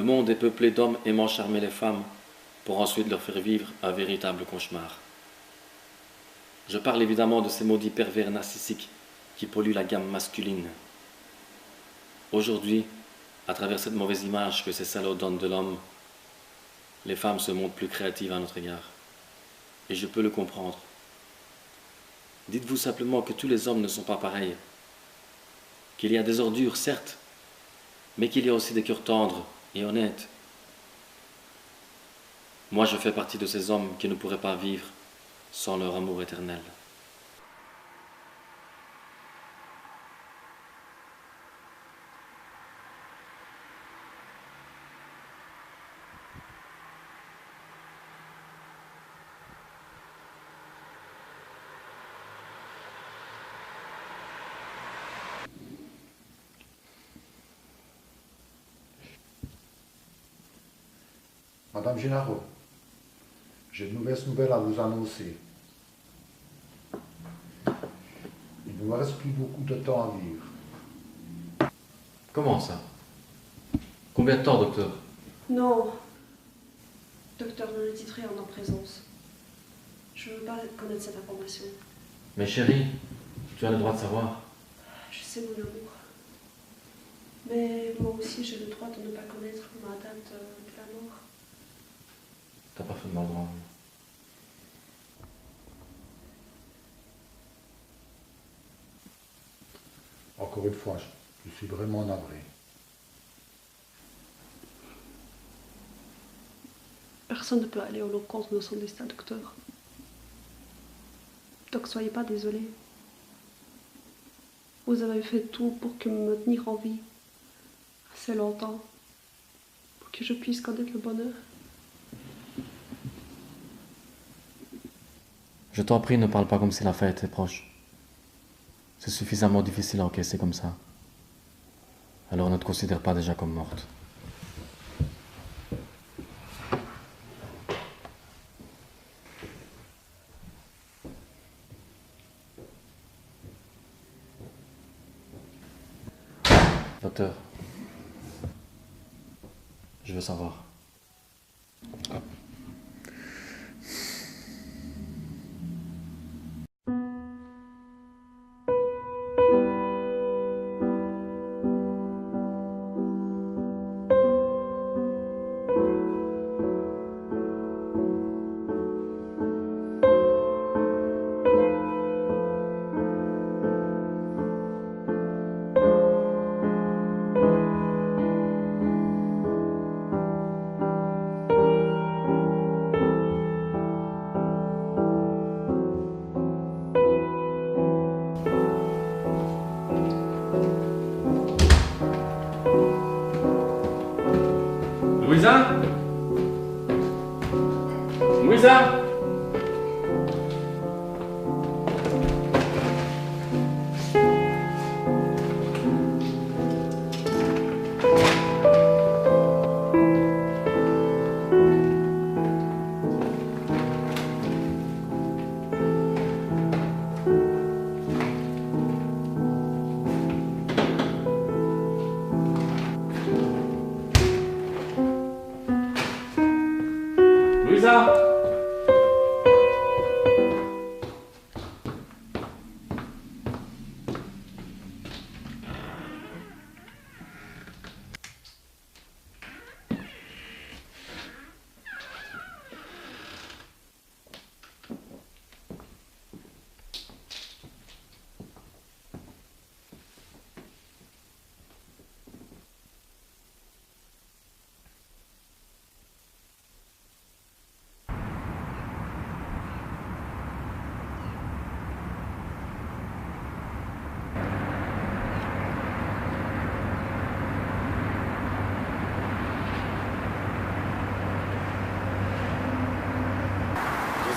monde est peuplé d'hommes aimant charmer les femmes pour ensuite leur faire vivre un véritable cauchemar. Je parle évidemment de ces maudits pervers narcissiques qui polluent la gamme masculine. Aujourd'hui, à travers cette mauvaise image que ces salauds donnent de l'homme, les femmes se montrent plus créatives à notre égard. Et je peux le comprendre. Dites-vous simplement que tous les hommes ne sont pas pareils. Qu'il y a des ordures, certes, mais qu'il y a aussi des cœurs tendres et honnêtes. Moi, je fais partie de ces hommes qui ne pourraient pas vivre sans leur amour éternel. Madame Gennaro, j'ai de mauvaises nouvelles à vous annoncer. Il ne me reste plus beaucoup de temps à vivre. Comment ça? Combien de temps, docteur? Non. Docteur, ne le dites rien en présence. Je ne veux pas connaître cette information. Mais chérie, tu as le droit de savoir. Je sais, mon amour. Mais moi aussi, j'ai le droit de ne pas connaître ma date de la mort. T'as parfaitement le droit. Encore une fois, je suis vraiment navré. Personne ne peut aller au l'encontre de son destin, docteur. Donc soyez pas désolé. Vous avez fait tout pour que me tenir en vie assez longtemps, pour que je puisse connaître le bonheur. Je t'en prie, ne parle pas comme si la fin était proche. C'est suffisamment difficile à encaisser comme ça. Alors ne te considère pas déjà comme morte. Docteur, je veux savoir. Louisa? Louisa? Louisa?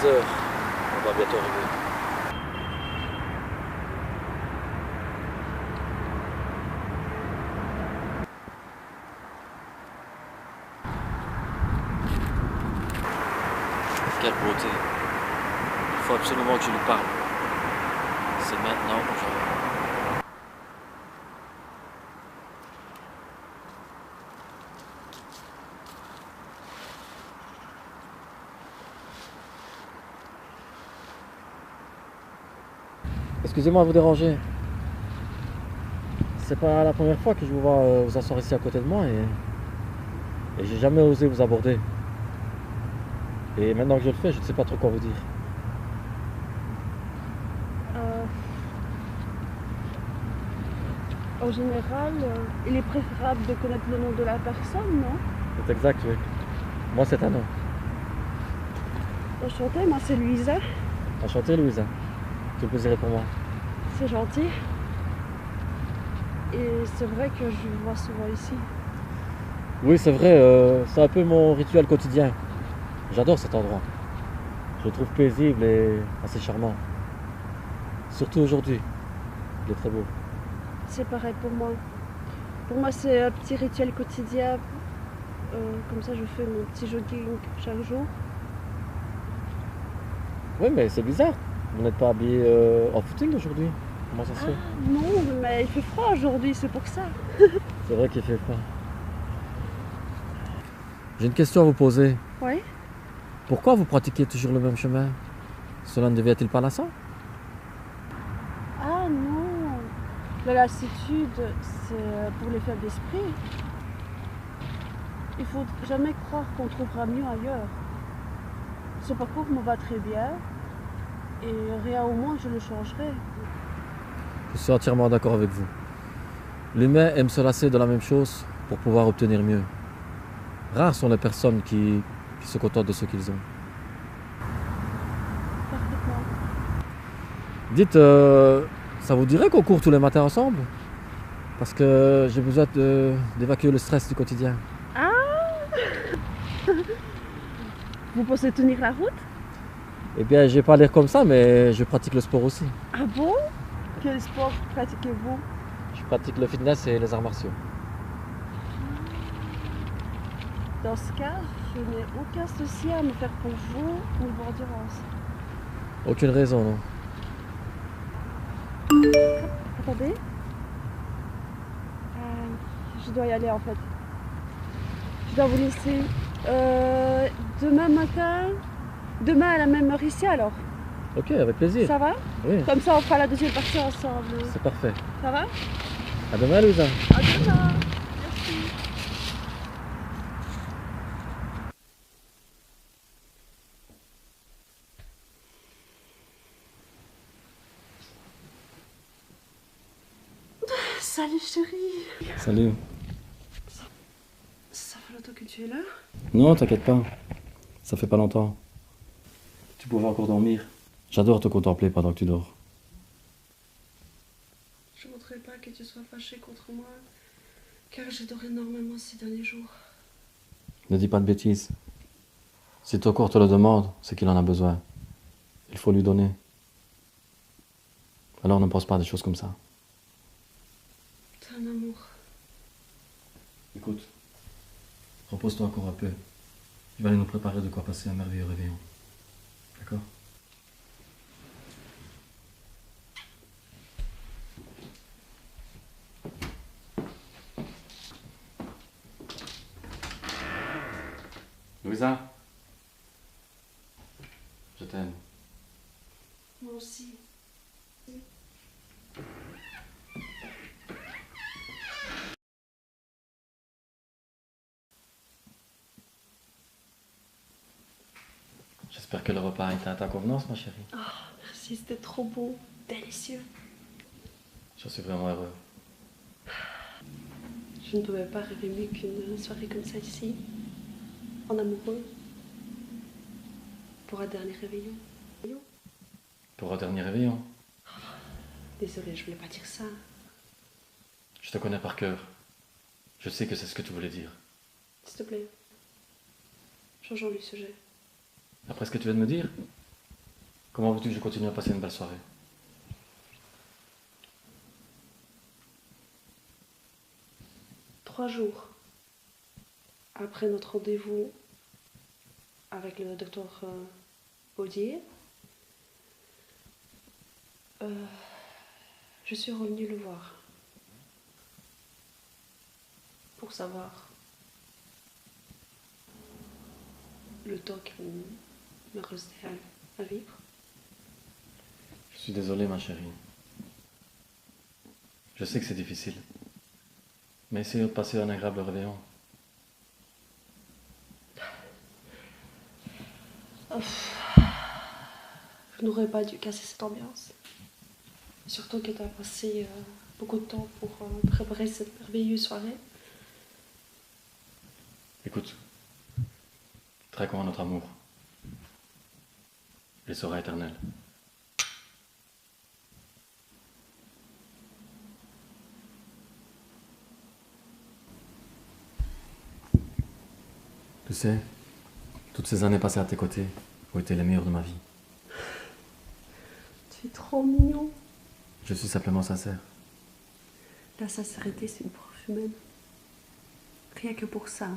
Heures, on va bientôt arriver. Quelle beauté. Il faut absolument que je lui parle. C'est maintenant que je... Excusez-moi de vous déranger. C'est pas la première fois que je vous vois vous asseoir ici à côté de moi et j'ai jamais osé vous aborder. Et maintenant que je le fais, je ne sais pas trop quoi vous dire. En général, il est préférable de connaître le nom de la personne, non? C'est exact, oui. Moi, c'est un nom. Enchantée, moi c'est Louisa. Enchanté, Louisa. Tout le plaisir est pour moi. C'est gentil. Et c'est vrai que je vous vois souvent ici. Oui, c'est vrai, c'est un peu mon rituel quotidien. J'adore cet endroit. Je le trouve paisible et assez charmant. Surtout aujourd'hui. Il est très beau. C'est pareil pour moi. Pour moi, c'est un petit rituel quotidien. Comme ça, je fais mon petit jogging chaque jour. Oui, mais c'est bizarre. Vous n'êtes pas habillé en footing aujourd'hui. Comment ça se fait? Non, mais il fait froid aujourd'hui, c'est pour ça. C'est vrai qu'il fait froid. J'ai une question à vous poser. Oui. Pourquoi vous pratiquez toujours le même chemin? Cela ne devient-il pas lassant? Ah non, la lassitude, c'est pour les faibles d'esprit. Il faut jamais croire qu'on trouvera mieux ailleurs. Ce parcours me va très bien et rien au moins je le changerai. Je suis entièrement d'accord avec vous. L'humain aime se lasser de la même chose pour pouvoir obtenir mieux. Rares sont les personnes qui se contentent de ce qu'ils ont. Parfaitement. Dites, ça vous dirait qu'on court tous les matins ensemble? Parce que j'ai besoin d'évacuer le stress du quotidien. Vous pensez tenir la route? Eh bien, j'ai pas l'air comme ça, mais je pratique le sport aussi. Ah bon? Quel sport pratiquez-vous? Je pratique le fitness et les arts martiaux. Dans ce cas, je n'ai aucun souci à me faire pour vous niveau endurance. Aucune raison, non. Attendez. Je dois y aller en fait. Je dois vous laisser. Demain matin, demain à la même heure ici alors. Ok, avec plaisir. Ça va? Oui, Comme ça on fera la deuxième partie ensemble. c'est parfait. Ça va? À demain, Louisa. À demain. Merci. Salut chérie. Salut. Ça fait longtemps que tu es là? Non, t'inquiète pas. Ça fait pas longtemps. Tu pouvais encore dormir. J'adore te contempler pendant que tu dors. Je ne voudrais pas que tu sois fâché contre moi, car j'adore énormément ces derniers jours. Ne dis pas de bêtises. Si ton corps te le demande, c'est qu'il en a besoin. Il faut lui donner. Alors ne pense pas à des choses comme ça. T'es un amour. Écoute, repose-toi encore un peu. Je vais aller nous préparer de quoi passer un merveilleux réveillon. D'accord? Louisa, je t'aime. Moi aussi. J'espère que le repas a été à ta convenance, ma chérie. Merci, c'était trop beau, délicieux. Je suis vraiment heureux. Je ne pouvais pas rêver mieux qu'une soirée comme ça ici, en amoureux, pour un dernier réveillon. Pour un dernier réveillon, Désolée, je voulais pas dire ça. je te connais par cœur. Je sais que c'est ce que tu voulais dire. S'il te plaît, changeons du sujet. Après ce que tu viens de me dire, comment veux-tu que je continue à passer une belle soirée? Trois jours après notre rendez-vous avec le docteur Audier, je suis revenue le voir pour savoir le temps qu'il me restait à vivre. Je suis désolé, ma chérie. Je sais que c'est difficile. Mais essayons de passer un agréable réveillon. Je n'aurais pas dû casser cette ambiance. Surtout que tu as passé beaucoup de temps pour préparer cette merveilleuse soirée. Écoute, traquons à notre amour. Il sera éternel. Tu sais, toutes ces années passées à tes côtés ont été les meilleures de ma vie. Tu es trop mignon. Je suis simplement sincère. La sincérité, c'est une preuve humaine. Rien que pour ça,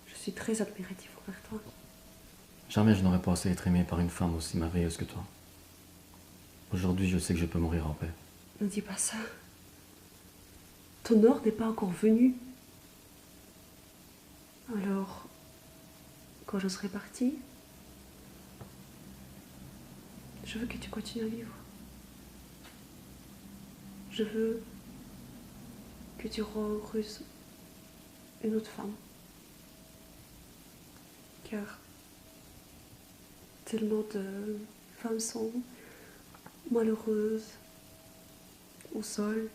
je suis très admiratif envers toi. Jamais je n'aurais pensé être aimé par une femme aussi merveilleuse que toi. Aujourd'hui, je sais que je peux mourir en paix. Ne dis pas ça. Ton heure n'est pas encore venue. Alors, quand je serai partie, je veux que tu continues à vivre. Je veux que tu rends heureuse une autre femme. Car tellement de femmes sont malheureuses ou seules.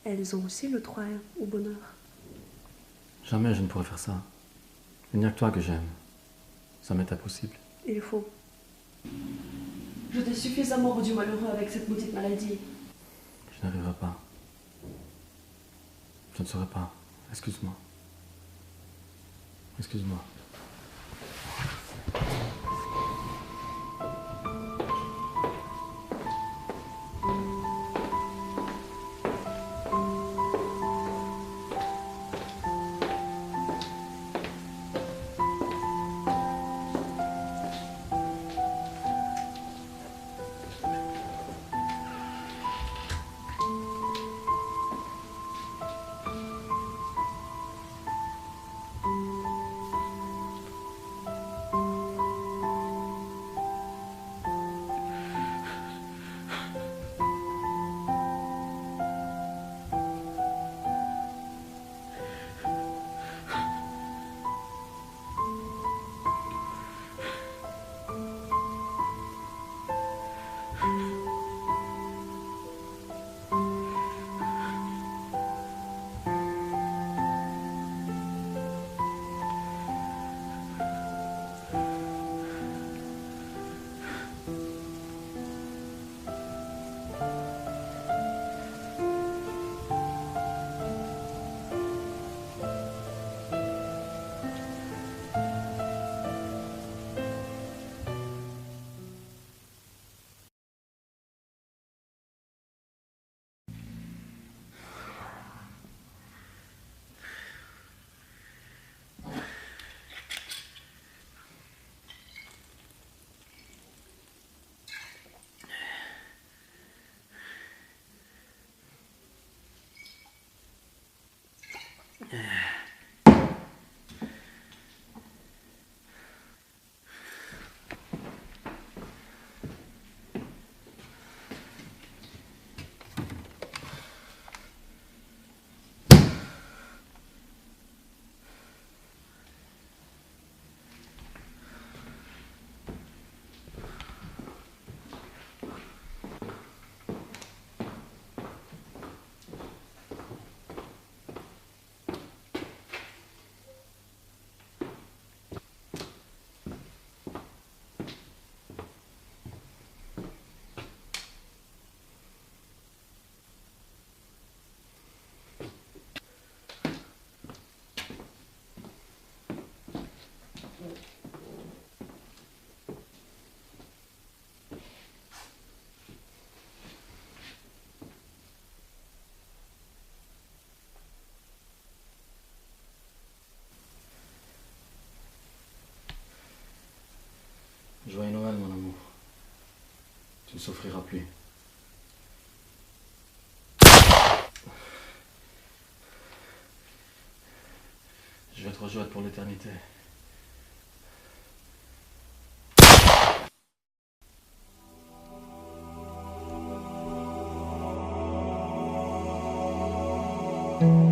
Elles ont aussi le droit au bonheur. Jamais je ne pourrais faire ça. Il n'y a que toi que j'aime. Ça m'est impossible. Il faut. Je t'ai suffisamment rendu malheureux avec cette maudite maladie. Je n'arriverai pas. Je ne saurais pas. Excuse-moi. Excuse-moi. Joyeux Noël, mon amour. Tu ne souffriras plus. Je vais te rejoindre pour l'éternité. Au